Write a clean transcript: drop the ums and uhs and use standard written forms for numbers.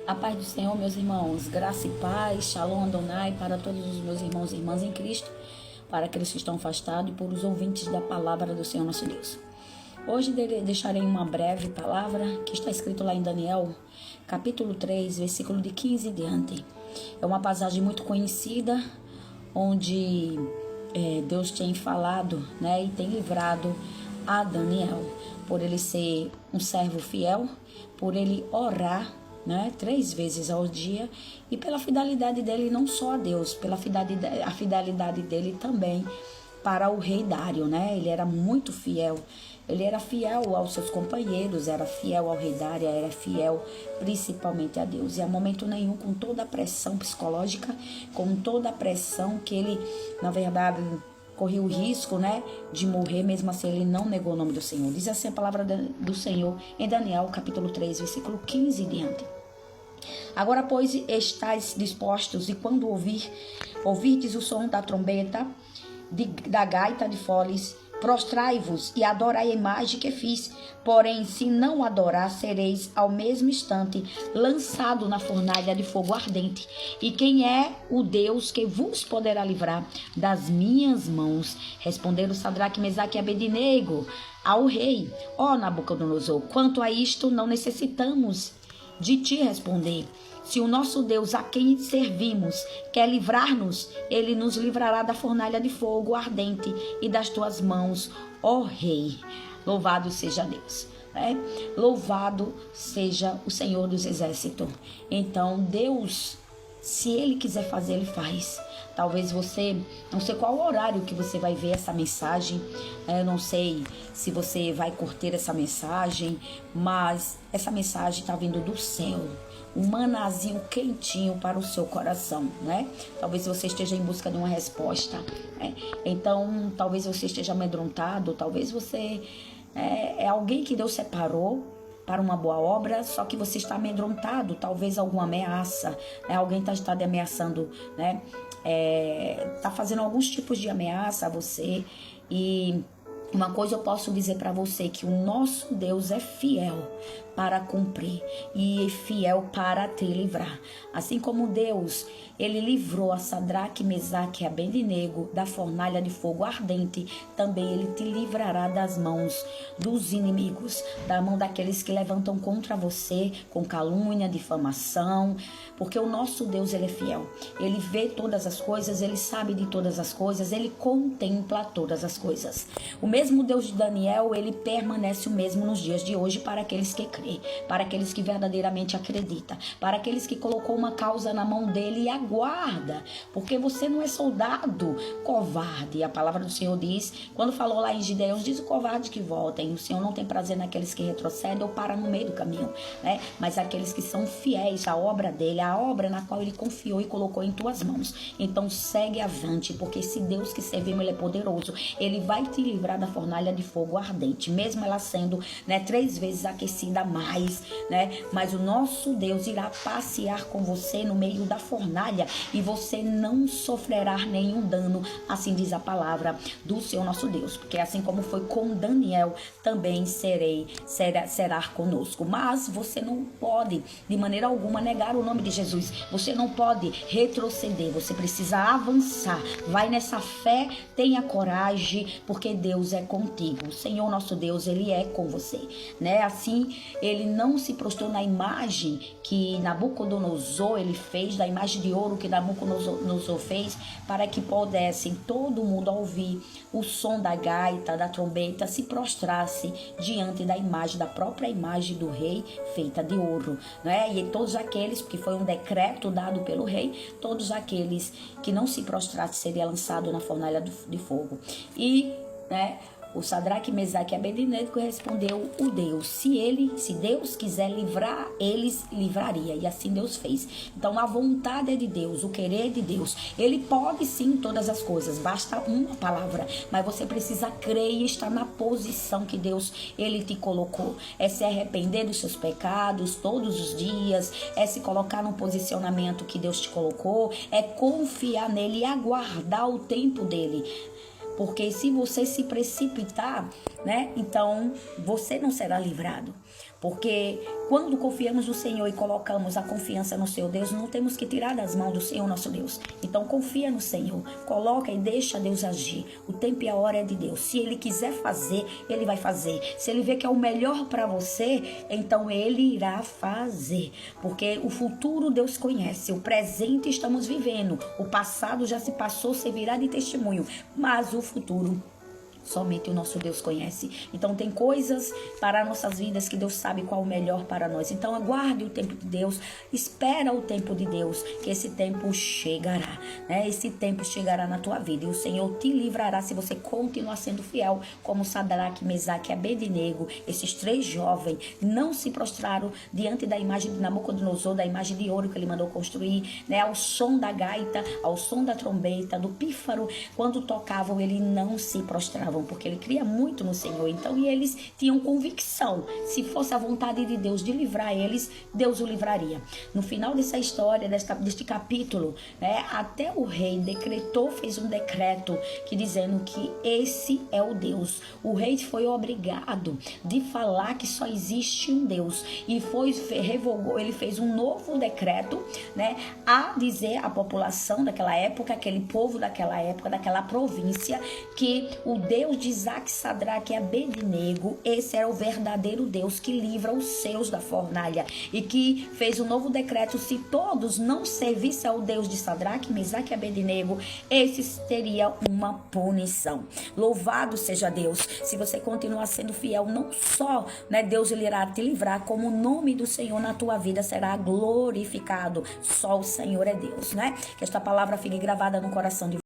A paz do Senhor, meus irmãos, graça e paz, shalom Adonai para todos os meus irmãos e irmãs em Cristo, para aqueles que estão afastados e por os ouvintes da palavra do Senhor nosso Deus. Hoje deixarei uma breve palavra que está escrito lá em Daniel, capítulo 3, versículo de 15 em diante. É uma passagem muito conhecida, onde Deus tem falado, e tem livrado a Daniel, por ele ser um servo fiel, por ele orar 3 vezes ao dia e pela fidelidade dele não só a Deus, pela fidelidade dele também para o rei Dário, Ele era muito fiel, ele era fiel aos seus companheiros, era fiel ao rei Dário, era fiel principalmente a Deus. E a momento nenhum, com toda a pressão psicológica, com toda a pressão que ele, na verdade, corria o risco, de morrer, mesmo assim ele não negou o nome do Senhor. Diz assim a palavra do Senhor em Daniel, capítulo 3, versículo 15 em diante. Agora, pois, estáis dispostos, e quando ouvirdes o som da trombeta, da gaita de foles, prostrai-vos e adorai a imagem que fiz. Porém, se não adorar, sereis ao mesmo instante lançado na fornalha de fogo ardente. E quem é o Deus que vos poderá livrar das minhas mãos? Responderam Sadraque, Mesaque e Abednego ao rei: ó Nabucodonosor, quanto a isto não necessitamos de te responder. Se o nosso Deus, a quem servimos, quer livrar-nos, ele nos livrará da fornalha de fogo ardente e das tuas mãos, ó rei. Louvado seja Deus. Louvado seja o Senhor dos Exércitos. Então, Deus, se ele quiser fazer, ele faz. Talvez você, não sei qual horário que você vai ver essa mensagem, eu não sei se você vai curtir essa mensagem, mas essa mensagem está vindo do céu, um manazinho quentinho para o seu coração, Talvez você esteja em busca de uma resposta, Então, talvez você esteja amedrontado, talvez você é alguém que Deus separou para uma boa obra, só que você está amedrontado, talvez alguma ameaça, alguém está te ameaçando, está fazendo alguns tipos de ameaça a você. E uma coisa eu posso dizer para você, que o nosso Deus é fiel para cumprir e fiel para te livrar. Assim como Deus, ele livrou a Sadraque, Mesaque e Abednego da fornalha de fogo ardente, também ele te livrará das mãos dos inimigos, da mão daqueles que levantam contra você com calúnia, difamação, porque o nosso Deus, ele é fiel. Ele vê todas as coisas, ele sabe de todas as coisas, ele contempla todas as coisas. O mesmo Deus de Daniel, ele permanece o mesmo nos dias de hoje para aqueles que creem, para aqueles que verdadeiramente acreditam, para aqueles que colocou uma causa na mão dele e aguarda, porque você não é soldado covarde. A palavra do Senhor diz, quando falou lá em Gideão, diz o covarde que voltem. O Senhor não tem prazer naqueles que retrocedem ou param no meio do caminho, mas aqueles que são fiéis à obra dele, à obra na qual ele confiou e colocou em tuas mãos. Então segue avante, porque esse Deus que servimos, ele é poderoso, ele vai te livrar da fornalha de fogo ardente, mesmo ela sendo 3 vezes aquecida mais, mas o nosso Deus irá passear com você no meio da fornalha e você não sofrerá nenhum dano, assim diz a palavra do Senhor nosso Deus, porque assim como foi com Daniel, também será conosco. Mas você não pode de maneira alguma negar o nome de Jesus, você não pode retroceder, você precisa avançar, vai nessa fé, tenha coragem, porque Deus é contigo. O Senhor nosso Deus, ele é com você, Assim, ele não se prostrou na imagem que Nabucodonosor ele fez, da imagem de ouro que Nabucodonosor fez, para que pudessem todo mundo ouvir o som da gaita, da trombeta, se prostrasse diante da imagem, da própria imagem do rei, feita de ouro, E todos aqueles, porque foi um decreto dado pelo rei, todos aqueles que não se prostrassem seriam lançados na fornalha de fogo. E, o Sadraque, Mesaque e Abednego respondeu o Deus. Se Deus quiser livrar, eles livraria. E assim Deus fez. Então a vontade é de Deus, o querer é de Deus. Ele pode sim todas as coisas, basta uma palavra. Mas você precisa crer e estar na posição que Deus, ele te colocou. É se arrepender dos seus pecados todos os dias, é se colocar no posicionamento que Deus te colocou, é confiar nele e aguardar o tempo dele. Porque se você se precipitar, então você não será livrado. Porque quando confiamos no Senhor e colocamos a confiança no Senhor Deus, não temos que tirar das mãos do Senhor nosso Deus. Então confia no Senhor, coloca e deixa Deus agir. O tempo e a hora é de Deus. Se Ele quiser fazer, Ele vai fazer. Se Ele vê que é o melhor para você, então Ele irá fazer. Porque o futuro Deus conhece, o presente estamos vivendo, o passado já se passou, servirá de testemunho, mas o futuro somente o nosso Deus conhece. Então tem coisas para nossas vidas que Deus sabe qual é o melhor para nós. Então aguarde o tempo de Deus, espera o tempo de Deus, que esse tempo chegará, né? Esse tempo chegará na tua vida e o Senhor te livrará se você continuar sendo fiel, como Sadraque, Mesaque e Abednego. Esses 3 jovens não se prostraram diante da imagem de Nabucodonosor, da imagem de ouro que ele mandou construir, né? Ao som da gaita, ao som da trombeta, do pífaro, quando tocavam, ele não se prostravam, porque ele cria muito no Senhor. Então, e eles tinham convicção, se fosse a vontade de Deus de livrar eles, Deus o livraria. No final dessa história, deste capítulo, né, até o rei decretou, fez um decreto que dizendo que esse é o Deus. O rei foi obrigado de falar que só existe um Deus e revogou, ele fez um novo decreto, né, a dizer à população daquela época, aquele povo daquela época, daquela província, que o Deus de Isaque, Sadraque e Abednego, esse era o verdadeiro Deus que livra os seus da fornalha, e que fez um novo decreto: se todos não servissem ao Deus de Sadraque, Mesaque e Abednego, esse teria uma punição. Louvado seja Deus. Se você continuar sendo fiel, não só, né, Deus ele irá te livrar, como o nome do Senhor na tua vida será glorificado. Só o Senhor é Deus, né? Que esta palavra fique gravada no coração de